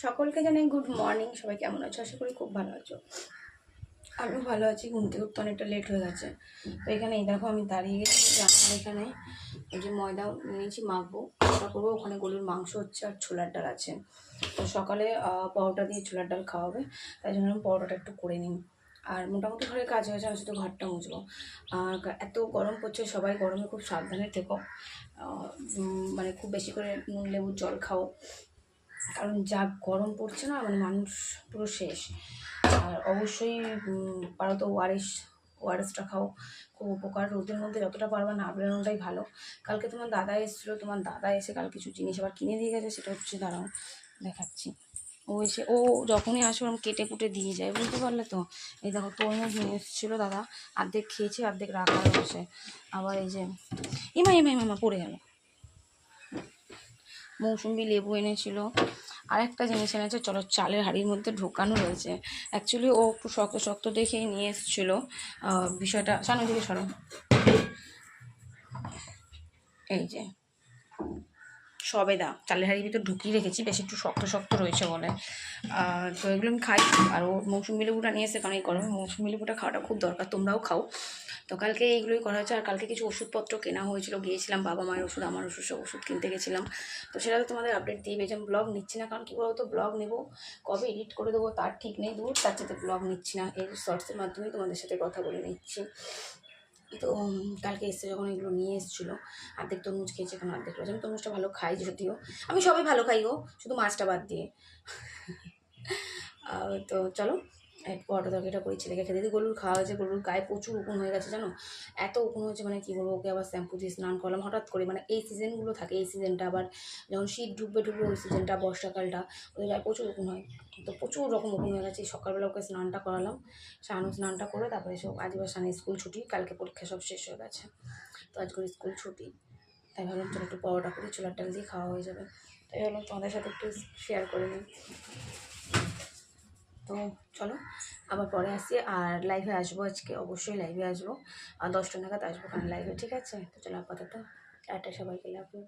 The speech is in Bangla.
সকলকে জানাই গুড মর্নিং। সবাই কেমন আছো? আশা করি খুব ভালো আছো। আমিও ভালো আছি। ঘুম থেকে উঠতে অনেকটা লেট হয়ে গেছে। তো এখানে এই দেখো আমি দাঁড়িয়ে গেছি রান্নার এখানে। এই যে ময়দা নিয়েছি, মাখবো, ওটা করবো। ওখানে গরুর মাংস হচ্ছে আর ছোলার ডাল আছে। তো সকালে পরোটা দিয়ে ছোলার ডাল খাওয়াবে, তাই জন্য আমি পরোটাটা একটু করে নিই। আর মোটামুটি ঘরে কাজ হয়েছে, আমি শুধু ঘরটা মুছবো। আর এত গরম পড়ছে, সবাই গরমে খুব সাবধানে থেকো। মানে খুব বেশি করে নুন লেবুর জল খাও, কারণ যা গরম পড়ছে না, মানে মানুষ পুরো শেষ। আর অবশ্যই পারো তো ওআরএসটা খাও, খুব উপকার। রোদের মধ্যে যতটা পারবা না বেরোনোটাই ভালো। কালকে তোমার দাদা এসেছিলো, তোমার দাদা এসে কাল কিছু জিনিস আবার কিনে দিয়ে গেছে। সেটা হচ্ছে, দাঁড়াও দেখাচ্ছি। ও যখনই আসে ওরকম কেটে কুটে দিয়ে যায়, বুঝতে পারলে তো। এই দেখো তরমুজ নিয়ে এসেছিলো দাদা, অর্ধেক খেয়েছে অর্ধেক রাখা রয়েছে। আবার এই যে এমা পড়ে গেল। মৌসুমি লেবু এনেছিল। আরেকটা জিনিস এনেছে, চলো চালের হাঁড়ির মধ্যে ঢোকানো রয়েছে। অ্যাকচুয়ালি ও একটু শক্ত শক্ত দেখেই নিয়ে এসেছিলো বিষয়টা। সামনে দিকে সরো। এই যে সবেদা চালের হাঁড়ির ভিতর ঢুকিয়ে রেখেছি, বেশ একটু শক্ত শক্ত রয়েছে বলে। তো এগুলো আমি খাই। আর ও মৌসুমি লেবুটা নিয়ে এসে, কারণ এই গরমে মৌসুমি লেবুটা খাওয়াটা খুব দরকার, তোমরাও খাও। তো কালকে এইগুলোই করা হয়েছে। আর কালকে কিছু ওষুধপত্র কেনা হয়েছিল, গিয়েছিলাম বাবা মায়ের ওষুধ, আমার ওষুধ, সব ওষুধ কিনতে গেছিলাম। তো সেটা তো তোমাদের আপডেট দিয়ে পেয়েছি। আমি ব্লগ নিচ্ছি না, কারণ কী বলতো, ব্লগ নেবো কবে এডিট করে দেবো তার ঠিক নেই। দূর, তার সাথে ব্লগ নিচ্ছি না, এই শর্টসের মাধ্যমেই তোমাদের সাথে কথা বলে নিচ্ছি। তো কালকে এসে যখন এগুলো নিয়ে এসেছিলো, অর্ধেক তরমুজ খেয়েছে, এখন অর্ধেক রয়েছে। আমি তরমুজটা ভালো খাই যদিও, আমি সবই ভালো খাই গো, শুধু মাছটা বাদ দিয়ে। তো চলো পরোটা তরকারিটা করি, ছেলেকে খেতে দিই। গরুর খাওয়া হয়েছে, গরুর গায়ে প্রচুর উকুন হয়ে গেছে জানো। এত উকুন হয়েছে, মানে কী বলবো। ওকে আবার শ্যাম্পু দিয়ে স্নান করলাম হঠাৎ করে, মানে এই সিজনগুলো থাকে, এই সিজনটা আবার যখন শীত ঢুকবে ওই সিজনটা, বর্ষাকালটা, ওদের গায়ে প্রচুর উকুন হয়। তো প্রচুর রকম উকুন হয়ে গেছে। সকালবেলা ওকে স্নানটা করালাম, স্নানটা করে তারপরে সব আজ এবার স্কুল ছুটি, কালকে পরীক্ষা সব শেষ হয়ে গেছে। তো আজকে স্কুল ছুটি, তাই ভাবলাম চলো একটু পরোটা করি, ছোলার ডাল দিয়ে খাওয়া হয়ে যাবে। তাই ভাবলাম তোমাদের সাথে একটু শেয়ার করে নিই। তো চলো আবার পরে আসি। আর লাইভে আসবো আজকে, অবশ্যই লাইভে আসবো। আর 10টা নাগাদ আসবো কারণ লাইভে, ঠিক আছে? তো চলো আপাতত টাটা, সবাইকে লাভ ইউ।